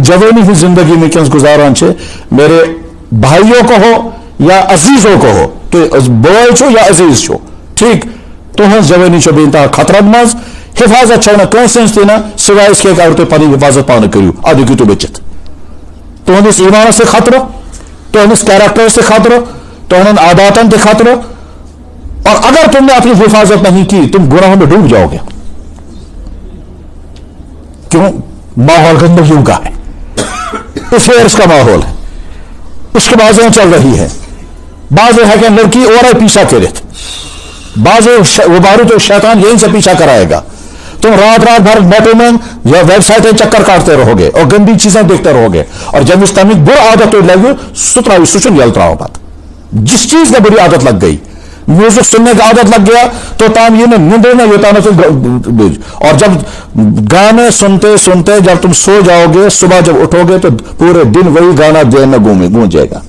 जवानी ही जिंदगी में क्या गुजारान छे मेरे भाइयों को हो या अजीजों को हो, तो बोय छो या अजीज छो, ठीक तुहस जवानी छो बेइंतहा खतरत मज हिफाजत छो कंस दिना सिवाय इसके अगर तुम पनी हिफाजत पान करू अद तो बचित तुहस ईमान से खतरो, तुहस कैरेक्टर से खतरो, तुहन आदातन से खतरो, और अगर तुमने अपनी हिफाजत नहीं की तुम गुनाहों में डूब जाओगे। क्यों? माहौल गंदगियों का है, अफेयर्स का माहौल है, उसके बाजें चल रही है, बाजें है कि लड़की और पीछा करे, बाजें वो बारू तो शैतान यहीं से पीछा कराएगा। तुम रात रात भर नेटों में या वेबसाइटें चक्कर काटते रहोगे और गंदी चीजें देखते रहोगे, और जब इस तमिक बुरी आदत तो लगी सुतरा सुचन जलता हो बात। जिस चीज का बुरी आदत लग गई, म्यूजिक सुनने की आदत लग गया तो ताम ये नींदे में होता ना, और जब गाने सुनते सुनते जब तुम सो जाओगे सुबह जब उठोगे तो पूरे दिन वही गाना जेल में गूंजेगा।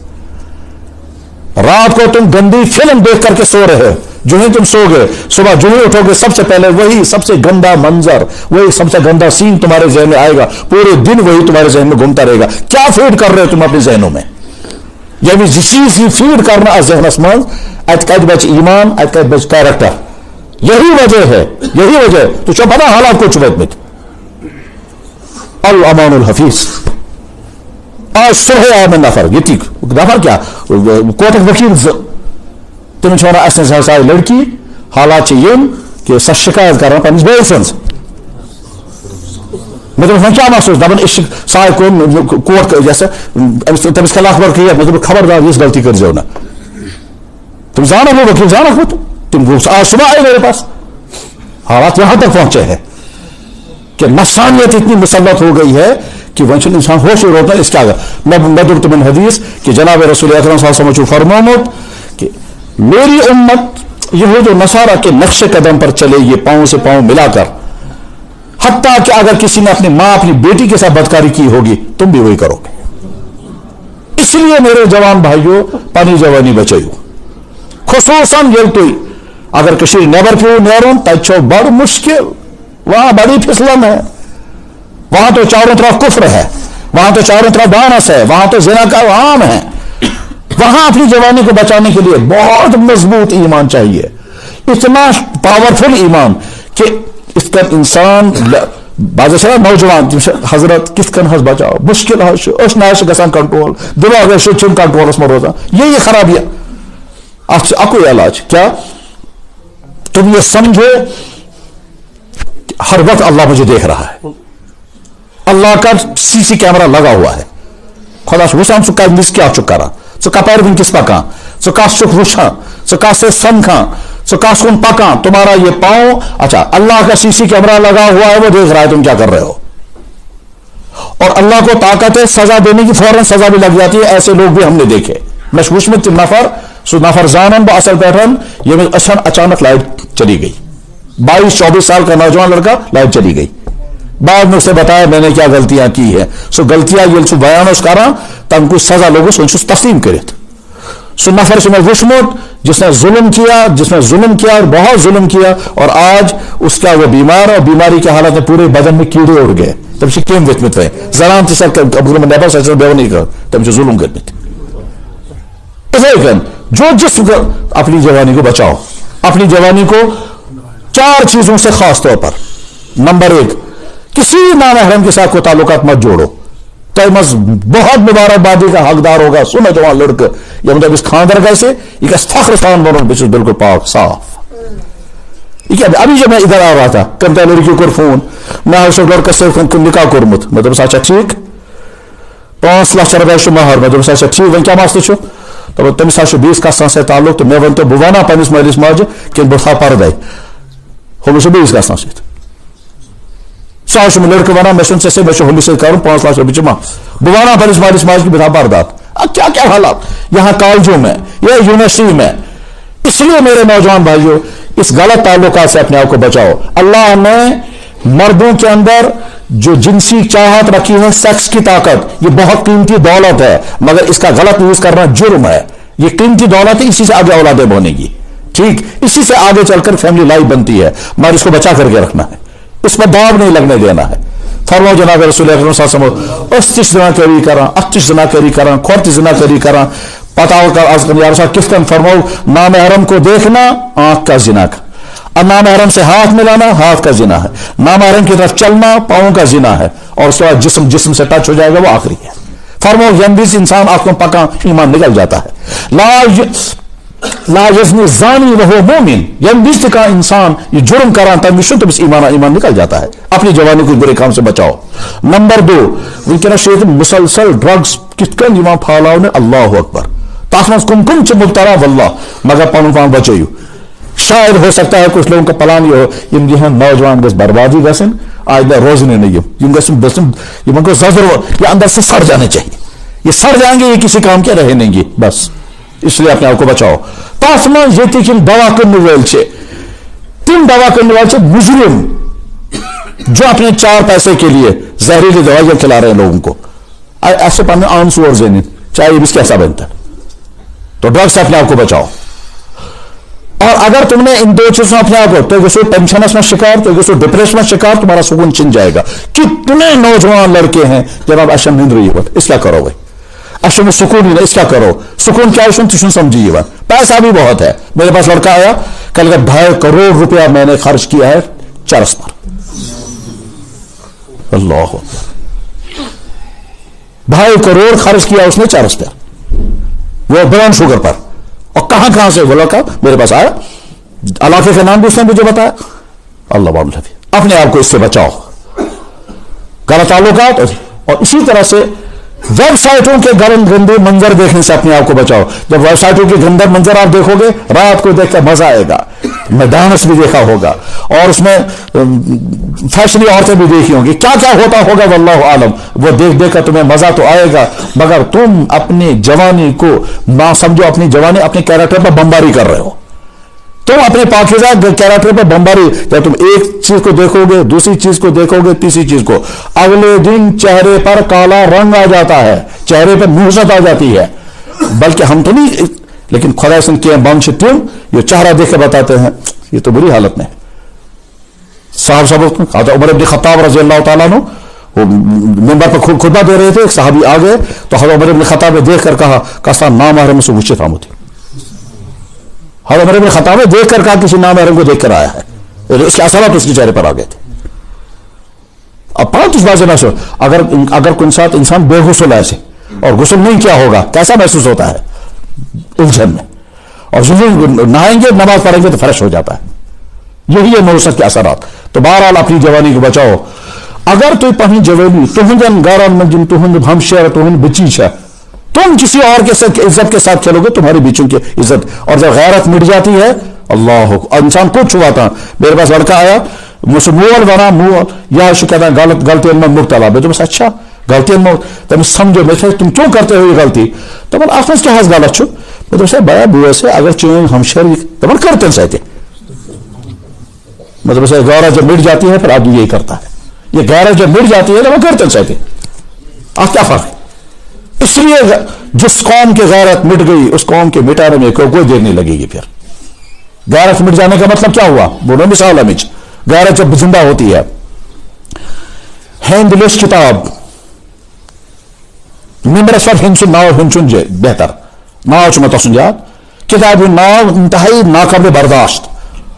रात को तुम गंदी फिल्म देख करके सो रहे हो, जो ही तुम सोगे सुबह जो ही उठोगे सबसे पहले वही सबसे गंदा मंजर, वही सबसे गंदा सीन तुम्हारे जहन में आएगा, पूरे दिन वही तुम्हारे जहन में घूमता रहेगा। क्या फीड कर रहे हो तुम अपने जहनों में? यह जिस चीज ही फीड करना जहनस मज अत कत बच ईमान, अत कत बच कैरेक्टर। यही वजह है, यही वजह तो चो पता हालात को चुबत में अल अमानुल हफीज। आज सुबह आया में नफर ये नफर क्या कोर्ट वकील तुम वन लड़की हालात यम कि सह शिकायत कर पन्निस बॉय सज मे दोस क्या महसूस दपान साय कोर्ट तमिस खिलाफ वर्क मे खबरदार इस गलती कर ना, तुम जाना हो वकील जाना हो तुम आज सुबह आए मेरे पास। हालात यहां तक पहुंचे हैं कि नफसानियत इतनी मुसल्लत हो गई है कि वह इंसान होश रोकना इसके आगे। मैं तुम हदीस कि जनाब रसूल अकरम सल्लल्लाहु अलैहि वसल्लम फरमामत कि मेरी उम्मत यहूद और नसारा के नक्शे कदम पर चले, ये पांव से पांव मिलाकर, हत्ता कि अगर किसी ने अपनी मां अपनी बेटी के साथ बदकारी की होगी तुम भी वही करोगे। इसलिए मेरे जवान भाइयों पानी जवानी बचाइयो, खुसूसन ये तुई अगर कशीर नेबर पे नेरों तछो बड़ मुश्किल, वहां बड़ी फिसलन है, वहां तो चारों तरफ कुफ्र है, वहां तो चारों तरफ दानस है, वहां तो जिना का आम है। वहां अपनी जवानी को बचाने के लिए बहुत मजबूत ईमान चाहिए, इतना पावरफुल ईमान कि इसका इंसान बाजा नौजवान हजरत किस कन हज बचाओ मुश्किल गसान कंट्रोल दिमाग कंट्रोलस में रोजान ये खराबियां अकु इलाज क्या? तुम ये समझो हर वक्त अल्लाह मुझे देख रहा है, अल्लाह का सीसी कैमरा लगा हुआ है। खुदा वुचान क्या क्या करा कपर वनकिस पकान कस वुचान कस समखान कस कुन पकान, तुम्हारा ये पांव अच्छा अल्लाह का सीसी कैमरा लगा हुआ है, वो देख रहा है तुम क्या कर रहे हो। और अल्लाह को ताकत है सजा देने की, फौरन सजा भी लग जाती है। ऐसे लोग भी हमने देखे। मैं में नफर सो नफर जानन असल पैटर्न ये में अचानक लाइट चली गई, 22-24 साल का नौजवान लड़का लाइट चली गई। बाद में उसने बताया मैंने क्या गलतियां की है। सो गलतियां ये बयान करा तम कुछ सजा लोगों तस्लीम कर सो नफर से मैं वुशमुत जिसने जुल्म किया और बहुत जुल्म किया, और आज उसका वो बीमार और बीमारी के हालत में पूरे बदन में कीड़े उड़ गए। तब से केम वित जनान बेव नहीं कर तब से जुल्म कर जो जिस अपनी जवानी को बचाओ, अपनी जवानी को 4 चीजों से खास तौर पर। नंबर 1, किसी नामहरम के साथ कोई ताल्लुकात मत जोड़ो। तयमस बहुत मुबारकबादी का हकदार होगा सुनो जवान लड़का या मतलब इस खानदार कैसे ये फख्र स्थान बनो बिल्कुल पाक साफ। अभी जब मैं इधर आ रहा था कंता लड़की को फोन मैं लड़का से निकाह कोरमुत मतलब अच्छा ठीक 5 लाख रुपये महर मैं अच्छा ठीक वन क्या मसलो तो तमिस 20 गसान से ताल्लुक तो मैं वन तो बह वन पन्निस मालिस माजे कि बह था पर्दे होमिस 20 गसान सह लड़के वन मे होमिस कर 5 लाख रुपये जमा बह वन पन्निस मालिस माजे कि बह था पर्दात। अब क्या क्या हालात यहाँ कॉलेजों में या यूनिवर्सिटी में। इसलिए मेरे नौजवान भाइयों इस गलत ताल्लुकात से अपने आप को बचाओ। अल्लाह ने मर्दों के अंदर जो जिनसी चाहत रखी है, सेक्स की ताकत, ये बहुत कीमती दौलत है, मगर इसका गलत यूज करना जुर्म है। ये कीमती दौलत है, इसी से आगे औलादें बनेगी, ठीक इसी से आगे चलकर फैमिली लाइफ बनती है, मगर इसको बचा करके रखना है, इस पर दाव नहीं लगने देना है। فرمو جناب رسول اکرم صلی اللہ علیہ وسلم اس تش زنا کری کران اتش زنا کری کران کھورت زنا کری کران پتہ ہوگا از یا رسول کس طرح فرماؤ نامحرم کو دیکھنا آنکھ کا زنا کا، اور نامحرم سے ہاتھ ملانا ہاتھ کا زنا ہے، نامحرم کی طرف چلنا پاؤں کا زنا ہے، اور اس کے بعد جسم سے ٹچ ہو جائے گا وہ آخری ہے۔ فرمو یم سے انسان آپ کو پکا ایمان نکل جاتا ہے۔ لا یزنی زانی وہو مومن، یم کا انسان یہ جرم کران تم تمس ایمان نکل جاتا ہے۔ اپنی جوانی کو برے کام سے بچاؤ۔ نمبر 2 ونکس شیخ مسلسل ڈرگس کت کن پھالاؤ اللہ اکبر، تس مز کم کم مبتلا واللہ، مگر پن پان بچو۔ شاید ہو سکتا ہے کچھ لوگوں کا پلان یہ ہو یم جہاں نوجوان گھس بربادی گھن آج روزنے نہیں یم کو زجر یہ اندر سے سڑ جانے چاہیے، یہ سڑ جائیں گے، یہ کسی کام کے رہے نہیں گے، بس اس لیے اپنے آپ کو بچاؤ۔ تس من یہ دوا کرنے ول تم دوا کرنے والے مجرم جو اپنے 4 پیسے کے لیے زہریلی دوائیاں کھلا رہے ہیں لوگوں کو، ایسے پڑھنے عام سور زین چاہے اس کیسا بنتا ہے، تو ڈرگس سے اپنے آپ کو بچاؤ۔ اور اگر تم نے ان 2 چیزوں اپنے آپ کو تو گھو ٹینشنس میں شکار، تو گھو ڈپریشن میں شکار، تمہارا سکون چھن جائے گا۔ کتنے نوجوان لڑکے ہیں جناب اشم نیند رہی ہوت اس کیا کرو بھائی، اشم سکون ہی نہیں، اس کیا کرو، سکون کیا تم سمجھیے گا، پیسہ بھی بہت ہے۔ میرے پاس لڑکا آیا کل کا 2.5 کروڑ روپیہ میں نے خرچ کیا ہے چرس پر، اللہ 2.5 کروڑ خرچ کیا اس نے چرس پر، وہ براؤن شوگر پر، اور کہاں سے وہ لڑکا میرے پاس آیا، علاقے کا نام بھی اس نے مجھے بتایا۔ اللہ بابل حفیظ، اپنے آپ کو اس سے بچاؤ، غلط تعلقات۔ اور اسی طرح سے ویب سائٹوں کے گندے منظر دیکھنے سے اپنے آپ کو بچاؤ۔ جب ویب سائٹوں کے گندے منظر آپ دیکھو گے رات کو دیکھ کر مزہ آئے گا، میں ڈانس بھی دیکھا ہوگا اور اس میں فیشنی عورتیں بھی دیکھی ہوں گی، کیا کیا ہوتا ہوگا واللہ عالم، وہ دیکھ کر تمہیں مزہ تو آئے گا، مگر تم اپنی جوانی کو نہ سمجھو، اپنی جوانی اپنے کیریکٹر پر بمباری کر رہے ہو، تم اپنے پاکیزہ کیریکٹر پر بمباری، جب تم ایک چیز کو دیکھو گے، دوسری چیز کو دیکھو گے، تیسری چیز کو، اگلے دن چہرے پر کالا رنگ آ جاتا ہے، چہرے پر نوزت آ جاتی ہے۔ بلکہ ہم تو نہیں، لیکن خدا سن کے بانش تم یہ چہرہ دیکھ کے بتاتے ہیں یہ تو بری حالت میں ہے۔ صاحب عمر ابن خطاب رضی اللہ تعالیٰ عنہ وہ ممبر پر خطبہ دے رہے تھے، ایک صحابی آ گئے تو حضرت عمر ابن خطاب نے دیکھ کر کہا کسا نامحرم سے وچے تھا مجھے، حضرت عمر ابن خطاب نے دیکھ کر کہا کسی نامحرم کو دیکھ کر آیا ہے، اس کے اثرات اس کے چہرے پر آ گئے تھے۔ اب پانچ اس بات سے نہ سو، اگر کوئی ساتھ انسان بے غسل ایسے اور غسل نہیں کیا ہوگا کیسا محسوس ہوتا ہے الجھن میں، اور نہائیں گے نماز پڑھیں گے تو فریش ہو جاتا ہے، یہی ہے نوسط کے اثرات۔ تو بہرحال اپنی جوانی کو بچاؤ۔ اگر تو پہنی جوانی تہندن گارن میں جن تہند ہمشیر تہند بچی ہے، تم کسی اور کے ساتھ عزت کے ساتھ کھیلو گے تمہاری بیچوں کی عزت، اور جب غیرت مٹ جاتی ہے اللہ انسان کو چھواتا۔ میرے پاس لڑکا آیا مجھ سے مول بنا مول یا کہتا ہے غلطی میں مبتلا، میں تم اچھا غلطی میں تم سمجھو، میں تم کیوں کرتے ہو یہ غلطی، تو بول آپ کیا حس غلط چھو، میں تم سے بڑا بوے سے اگر چین ہمشیر تو کرتے سہتے، مطلب سے غیرت جب مٹ جاتی ہے پھر آدمی یہی کرتا ہے، یہ غیرت جب مٹ جاتی ہے تو وہ کرتے سہتے، آپ کیا فرق ہے؟ اس لیے جس قوم کی غیرت مٹ گئی اس قوم کے مٹانے میں کوئی دیر نہیں لگے گی۔ پھر غیرت مٹ جانے کا مطلب کیا ہوا، بولو مثال امج غیرت جب زندہ ہوتی ہے۔ ہندلش کتاب نمبرس پر ہنسن ناو ہنچن بہتر ناو چھ مت سنجاد کتاب ناو انتہائی ناقابل برداشت،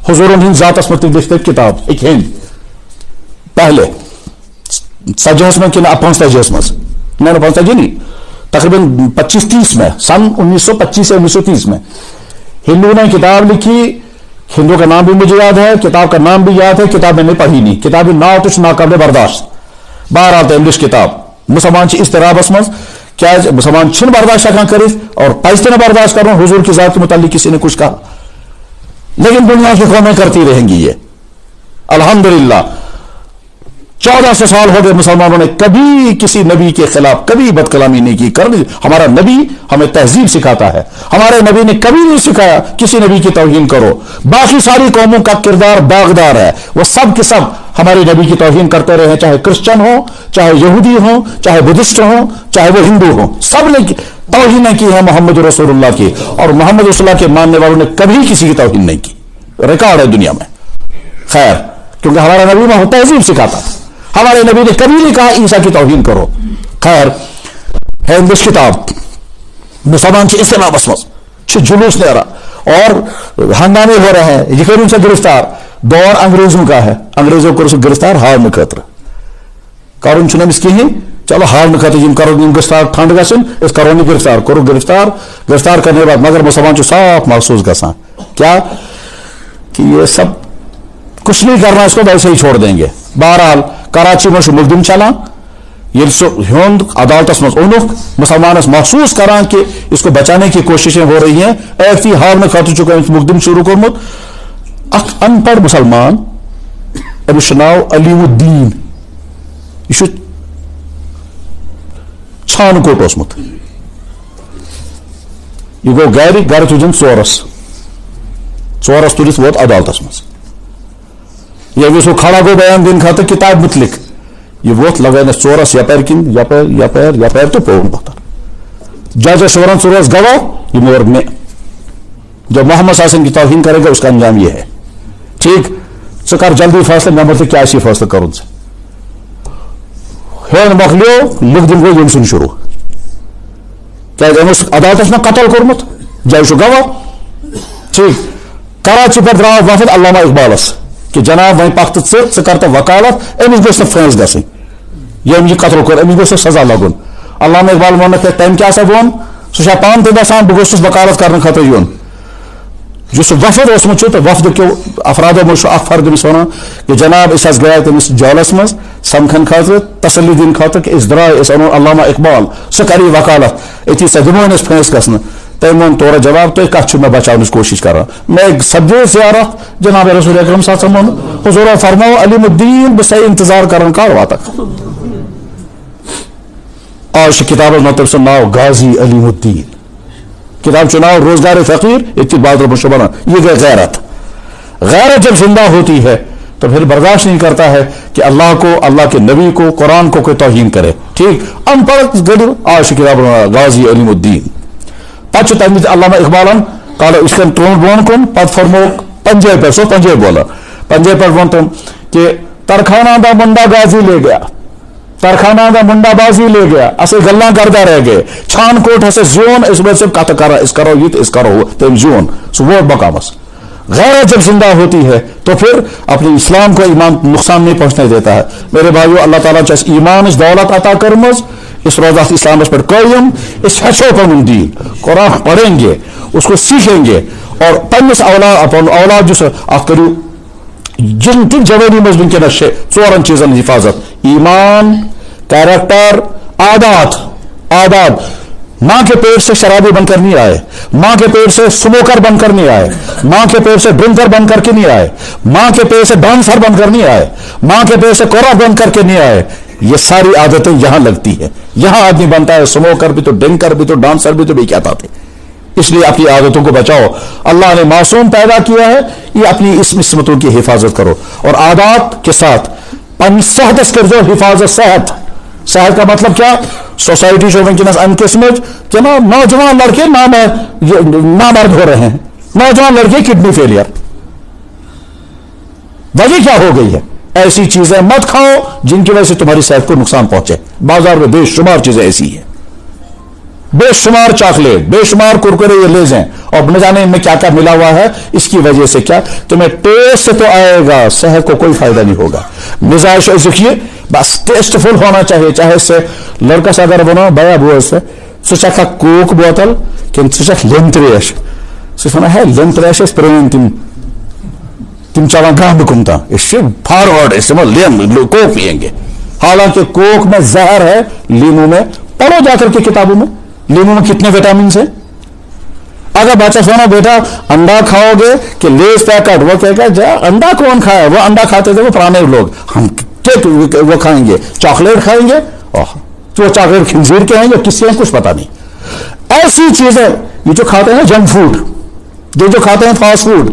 حضور ہند ذاتس متعلق لکھتے کتاب ایک ہند پہلے 70 میں کہ 85 میں نہیں 85 نہیں تقریباً 25-30 میں سن 1925 سے 1930 میں ہندو نے کتاب لکھی، ہندو کا نام بھی مجھے یاد ہے، کتاب کا نام بھی یاد ہے، کتاب میں نے پڑھی نہیں، کتاب ناو تو ناقابل برداشت، باہر آتا انگلش کتاب مسلمان اضطرابس مز کیا مسلمان چھن برداشت ہیکان کرت اور پزتے نہ برداشت کرو حضور کی ذات کے متعلق کسی نے کچھ کہا، لیکن دنیا کی قومیں کرتی رہیں گی یہ۔ الحمدللہ 1400 سال ہو گئے مسلمانوں نے کبھی کسی نبی کے خلاف کبھی بد کلامی نہیں کی، ہمارا نبی ہمیں تہذیب سکھاتا ہے، ہمارے نبی نے کبھی نہیں سکھایا کسی نبی کی توہین کرو۔ باقی ساری قوموں کا کردار داغدار ہے، وہ سب کے سب ہمارے نبی کی توہین کرتے رہے، چاہے کرسچن ہوں، چاہے یہودی ہوں، چاہے بدھسٹ ہوں، چاہے وہ ہندو ہوں، سب نے توہین کی ہے محمد رسول اللہ کی، اور محمد رسول اللہ کے ماننے والوں نے کبھی کسی کی توہین نہیں کی، ریکارڈ ہے دنیا میں۔ خیر کیونکہ ہمارا نبی میں تہذیب سکھاتا تھا، ہمارے نبی نے کبھی نہیں کہا عیسیٰ کی توہین کرو. خیر ہے اندس کتاب مسلمان کے اسلامس مز جلوس نیرا اور ہنگامے ہو رہے ہیں. یہ کروں سے گرفتار دور انگریزوں کا ہے. انگریزوں کو گرفتار ہارنے خاطر کرن چھ کہیں. چلو ہارنے خاطر کرو گرفتار ٹھنڈ گھن اس کرو نہیں گرفتار کرو گرفتار کرنے کے بعد مگر مسلمان صاف محسوس گژھان کیا کہ یہ سب کچھ نہیں کرنا اس کو ویسے ہی چھوڑ دیں گے. بہرحال کراچی میں مقدم چلان یہ سو ہند عدالتس مز اونک مسلمانس محسوس کران کہ اس کو بچانے کی کوششیں ہو رہی ہیں. ایسی ہارنے خاطر چکا مقدم شروع کورمت اخ ان پڑھ مسلمان امس ناو علیم الدین یہ چھان کوٹ اوسمت یہ گو گر تجن ژورس تلت ووت عدالتس مز. یہ سو کھڑا گو بیان دن خاطر کتاب متعلق یہ ووت لگانس ژورس یپر کن یپر تو پون پتھر ججس ورن ژٕ روز گواہ یہ مور میں جب محمد صلی اللہ علیہ وسلم کی توہین کرے گا اس کا انجام یہ ہے. ٹھیک ژٕ کر جلدی فیصلہ مے متعلق کیا فیصلہ کرن ژٕ ہین مکلیو لکھ دن گو یم سن شروع کیا عدالتس میں قتل کورمت جج گواہ. ٹھیک کراچی پہ درا وفد علامہ اقبالس کہ جناب وی پک ژٕ کر تو وکالت امس گوٚژھ نہٕ پھٲنٛس گژھٕنۍ یم یہ قتل کور امس گوٚژھ سزا لگن. علامہ اقبال وونکھ تم کیا سا وون سہ پان تہ دسان بہ گوٚژھُس وکالت کرنے خاطر یون. اس وفد اوسمت تو وفد کیو افرادو مجھ اخ فرد امس ونان کہ جناب اس گئے تمس جالس مز سمکھن خاطر تسلی دن خاطر کہ اس درائے اس انو علامہ اقبال سہ کری وکالت اتھی سہ دمو اس پھٲنٛس گژھنہٕ. تم وون تورا جواب تھی کت میں بچاؤنچ کوشش کران میں سبزی زیارت جناب رسول اکرم صلی اللہ علیہ وسلم حضور فرماؤ علیم الدین بس انتظار کران کر واتک. آج کتاب مطلب سے ناو غازی علیم الدین کتاب چناؤ روزگار فقیر اتباع المشبہ. یہ گئے غیرت جب زندہ ہوتی ہے تو پھر برداشت نہیں کرتا ہے کہ اللہ کو اللہ کے نبی کو قرآن کو کوئی توہین کرے. ٹھیک ان پڑھ گڑ آج کتاب غازی علیم الدین پتہ تم علامہ اقبالن کال اس تون بون کن پتہ فرمو پنجے پہ سو پنجے بولا پنجے پہ ون تم کہ ترخانہ دا منڈا غازی لے گیا ترخانہ دا منڈا بازی لے گیا اسے گلاں کردہ رہ گئے چھان کوٹ ہسے زیون اس وجہ سے کت کرا اس کرو یہ اس کرو تم زیون سو ووٹ بکامس. غیرت جب زندہ ہوتی ہے تو پھر اپنے اسلام کو ایمان نقصان نہیں پہنچنے دیتا ہے. میرے بھائیو اللہ تعالیٰ چاہے ایمان اس دولت عطا کرمز اس روزہ اسلام پر قائم اس ہچو پن دین قرآن پڑھیں گے اس کو سیکھیں گے اور پنس اولاد جو ات کرو جن تک جوانی مز ونکس ژورن چیزن حفاظت ایمان کیریکٹر آداب. ماں کے پیٹ سے شرابی بن کر نہیں آئے ماں کے پیٹ سے سموکر بن کر نہیں آئے ماں کے پیٹ سے ڈرنکر بن کر کے نہیں آئے ماں کے پیٹ سے ڈانسر بن کر نہیں آئے ماں کے پیٹ سے کورا بن کر کے نہیں آئے. یہ ساری عادتیں یہاں لگتی ہیں. یہاں آدمی بنتا ہے سموکر بھی تو ڈرنکر بھی تو ڈانسر بھی تو بھی کیا تھے. اس لیے اپنی عادتوں کو بچاؤ. اللہ نے معصوم پیدا کیا ہے یہ اپنی اس عصمتوں کی حفاظت کرو اور عادات کے ساتھ صحت کر دو حفاظت. صحت کا مطلب کیا سوسائٹی جو ونکس ان قسم جناب نوجوان لڑکے نامرد ہو رہے ہیں نوجوان لڑکے کڈنی فیلئر. وجہ کیا ہو گئی ہے ایسی چیزیں مت کھاؤ جن کی وجہ سے تمہاری صحت کو نقصان پہنچے. بازار میں بے شمار چیزیں ایسی ہیں بے شمار چاکلیٹ بے شمار کرکرے یہ لیز ہیں اور نہ جانے ان میں کیا کیا ملا ہوا ہے. اس کی وجہ سے کیا تمہیں ٹیسٹ تو آئے گا صحت کو کوئی فائدہ نہیں ہوگا. مزاج سیکھیے بس ٹیسٹ فل ہونا چاہیے. چاہے اس سے لڑکا سے اگر بنو بیا بو سے سہ چکھا کوک بوتل کن سہ چکھ لیم تریش سہ ونان ہے لیم تریش پرٲنۍ تم چلان گاندھ کم تام اس سے فارورڈ اس لیم کوک پیئیں گے. حالانکہ کوک میں زہر ہے لیمو میں پڑھو جا کر کے کتابوں میں لیمو میں کتنے وٹامنس ہیں. اگر بچہ سونا بیٹا انڈا کھاؤ گے کہ لیز پیکٹ وہ کہے گا جا انڈا کون کھایا وہ انڈا کھاتے تھے وہ پرانے لوگ ہم وہ کھائیں گے چاکلیٹ کھائیں گے وہ چاکلیٹ خنزیر کے ہیں یا کس کے ہیں کچھ پتا نہیں. ایسی چیزیں یہ جو کھاتے ہیں جنک فوڈ جو کھاتے ہیں فاسٹ فوڈ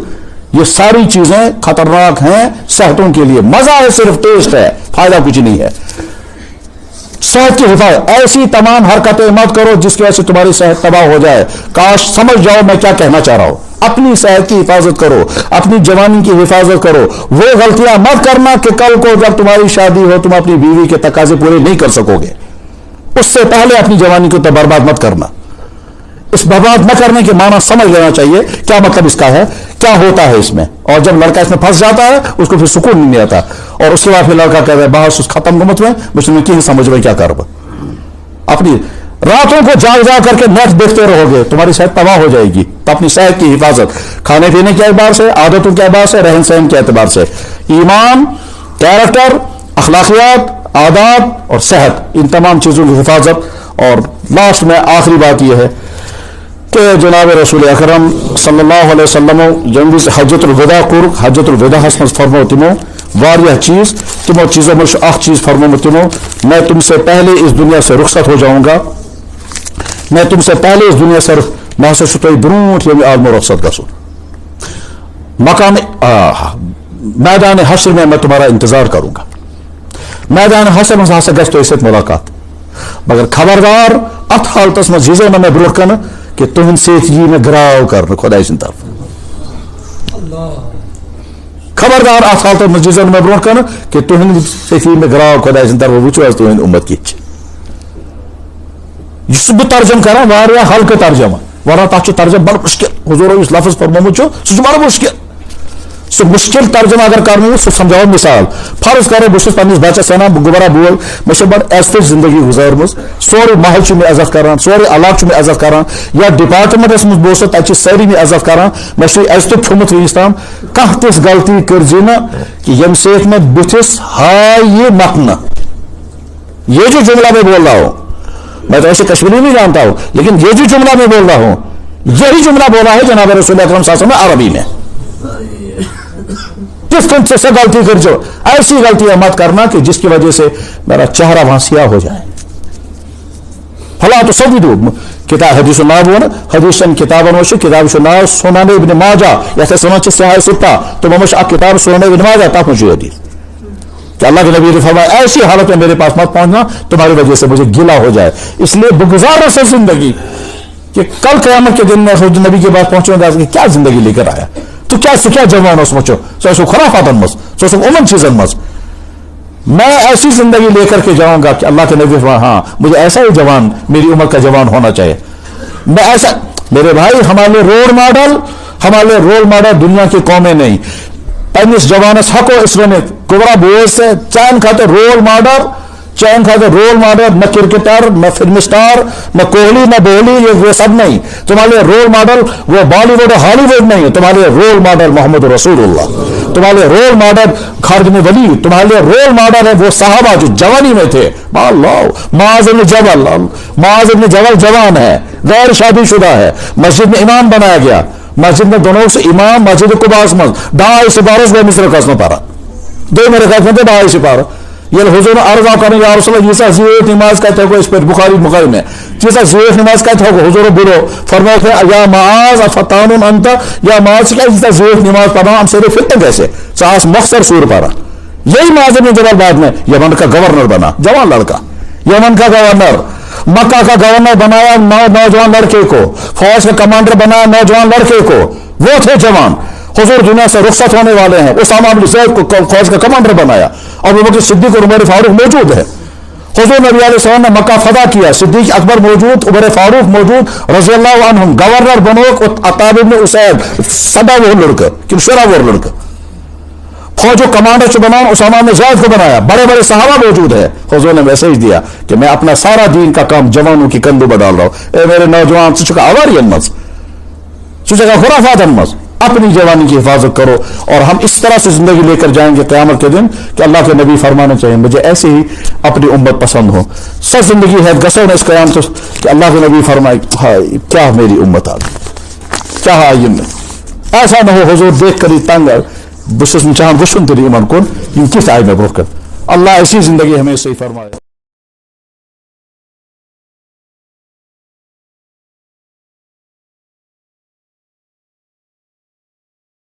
یہ ساری چیزیں خطرناک ہیں صحتوں کے لیے. مزہ ہے صرف ٹیسٹ ہے فائدہ کچھ نہیں ہے. सेहत की हिफाजत, ऐसी तमाम हरकतें मत करो जिसकी वजह से तुम्हारी सेहत तबाह हो जाए। काश समझ जाओ मैं क्या कहना चाह रहा हूं। अपनी सेहत की हिफाजत करो, अपनी जवानी की हिफाजत करो। वो गलतियां मत करना कि कल को जब तुम्हारी शादी हो तुम अपनी बीवी के तकाजे पूरे नहीं कर सकोगे। उससे पहले अपनी जवानी को तो बर्बाद मत करना। इस बर्बाद न करने के माना समझ लेना चाहिए क्या मतलब इसका है, क्या होता है इसमें। और जब लड़का इसमें फंस जाता है उसको फिर सुकून नहीं आता, और उसके बाद फिर लड़का कहता है बाहर खत्म गुमत में मुझे की समझ में क्या कर। अपनी रातों को जाग जाग करके नेट देखते रहोगे, तुम्हारी सेहत तबाह हो जाएगी। तो अपनी सेहत की हिफाजत खाने पीने के एतबार से, आदतों के एतबार से, रहन सहन के एतबार से, ईमान, कैरेक्टर, अखलाकियात, आदाब और सेहत, इन तमाम चीज़ों की हिफाजत। और लास्ट में आखिरी बात यह है कि जनाब रसूल अकरम सल्लल्लाहु अलैहि वसल्लम जंग हजतुल विदा कुर हजतुल विदा हसमत फरमो तिमो वारिया चीज़ तिमो चीज़ों में अख चीज़ फरमो तिमो मैं तुमसे पहले इस दुनिया से रुखसत हो जाऊंगा, मैं तुमसे पहले इस दुनिया से मैं तो ब्रूठ ये आलमो रुखसत गसू मकान मैदान हश्र में मैं तुम्हारा इंतजार करूंगा। मैदान हश्र में हस गस तो मुलाकात, मगर खबरदार अत हालत में जीजो न मैं ब्रोह कन कि तुहन सेठी में गिराव कर खुदा सिंद तरफ। खबरदार अत हालत में जीजो न मैं ब्रोह कन कि तुहन सेठी में गिराव खुदा सिंद तरफ वो तुहन उम्मत की बह तर्जम कर हल्क तर्जमा वरना तक तर्जम बड़ मुश्किल। हुजूरो इस लफ्ज फरमोमुत सह बड़ मुश्किल। सह मुश्किल तर्जमा अगर कर सह समझाओ मिसाल फर्ज करो बहुत पन्निस बच्चस वन गुबरा बोल मे बड़ ऐजत जिंदगी गुजारम, सोरे महल में इज्जत करान, सोरे इलाक में इज्जत करान, या डिपार्टमेंटस मज बोस तक सारी में इज्जत करान, मे इज्जत थोमुत वस तम कह तिस गलती करजी न कि यम से मैं बुथिस हाय ये मकन। ये जो जुमला मैं बोल रहा हूं, मैं तो ऐसे कश्मीरी नहीं जानता हूं, लेकिन ये जो जुमला मैं बोल रहा हूं यही जुमला बोला है जनाब रसूल अकरम सल्लल्लाहु अलैहि वसल्लम अरबी में। जिस तुम से गलती कर जो ऐसी गलतियां मत करना कि जिसकी वजह से मेरा चेहरा वहां सिया हो जाए। फला तो सब दो किताब हदीस नाव वन हदीस किताबन वो किताब नाव सुनान इब्न माजा या सुना सियाह सित्ता तो ममश आ किताब सुनान इब्न माजा तक मुझे हदीस कि अल्लाह के नबी ने फरमाया ऐसी हालत में मेरे पास मत पहुंचना तुम्हारी वजह से मुझे गिला हो जाए। इसलिए गुजार से जिंदगी कि कल क़यामत के दिन में नबी के पास पहुंचूंगा कि क्या जिंदगी लेकर आया, तो क्या जवान हो समझो सो खराफातन मस सो उमन चीजन मस। मैं ऐसी जिंदगी लेकर के जाऊंगा कि अल्लाह के नबी हाँ मुझे ऐसा ही जवान मेरी उम्र का जवान होना चाहिए। मैं ऐसा मेरे भाई हमारे रोल मॉडल दुनिया की कौमें नहीं पन्निस जवानस हको इस गुबरा बोस से चैन खाते रोल मॉडल न क्रिकेटर न फिल्म स्टार न कोहली न बोहली ये सब नहीं। तुम्हारे रोल मॉडल वो बॉलीवुड हॉलीवुड नहीं है, तुम्हारे रोल मॉडल मोहम्मद रसूलुल्लाह, तुम्हारे रोल मॉडल खालिद बिन वलीद, तुम्हारे रोल मॉडल है वो साहबा जो जवानी में थे। मुआज़ इब्न जबल जवान है, गैर शादीशुदा है, मस्जिद में इमाम बनाया गया, मस्जिद में दोनों से इमाम मस्जिद कुबास मज ढाई सिपारस गए मिस्र कस पारा दो मेरे कहते थे ढाई सिपारा ये हुजूर अर्जा कर या रसूल यीसा ज़ियत नमाज कहते हो इस पर बुखारी में यीसा ज़ियत नमाज कहते हो हुजूर बोलो फरमाओ थे या माज फतानुन अंत या माज क्या यीसा ज़ियत नमाज पढ़ना हम सिर्फ फितने कैसे सास मखसर सूर पारा। यही मुआज़ इब्न जबल बाद में यमन का गवर्नर बना, जवान लड़का यमन का गवर्नर, मक्का का गवर्नर बनाया नौजवान लड़के को, फौज का कमांडर बनाया नौजवान लड़के को, वो थे जवान। हुजूर दुनिया से रुखसत होने वाले हैं, उसामा बिन ज़ैद को फौज का कमांडर बनाया और अबू बकर सिद्दीक और उमर फारूक मौजूद है। हुजूर नबी अलैहि सल्लम ने मक्का फदा किया, सिद्दीक अकबर मौजूद, उमर फारूक मौजूद रज़ियल्लाहु अन्हुम, गवर्नर बनो अताब इब्न उसैद सदा वो लड़का कि शरा वो लड़का, फौज कमांडर जो बनाया उसामा बिन ज़ैद को बनाया, बड़े बड़े सहाबा मौजूद है। हुजूर ने मैसेज दिया कि मैं अपना सारा दीन का काम जवानों की कंधों पर डाल रहा हूं। मेरे नौजवान सुचका आवारियन मज सुचका खुराफातन मज अपनी जवानी की हिफाजत करो। और हम इस तरह से जिंदगी लेकर जाएंगे क़यामत के दिन कि अल्लाह के नबी फरमाने चाहिए मुझे ऐसे ही अपनी उम्मत पसंद हो। सब जिंदगी है गसो ने इस क़यामत कि अल्लाह के नबी फरमाए हाय क्या मेरी उम्मत आ गई, क्या आयन ऐसा न हो हुजूर देख कर ही तंग बुश चाह गुशन तेरी ईमान कौन किस आय में ब्रोकर। अल्लाह ऐसी जिंदगी हमें सही फरमाए।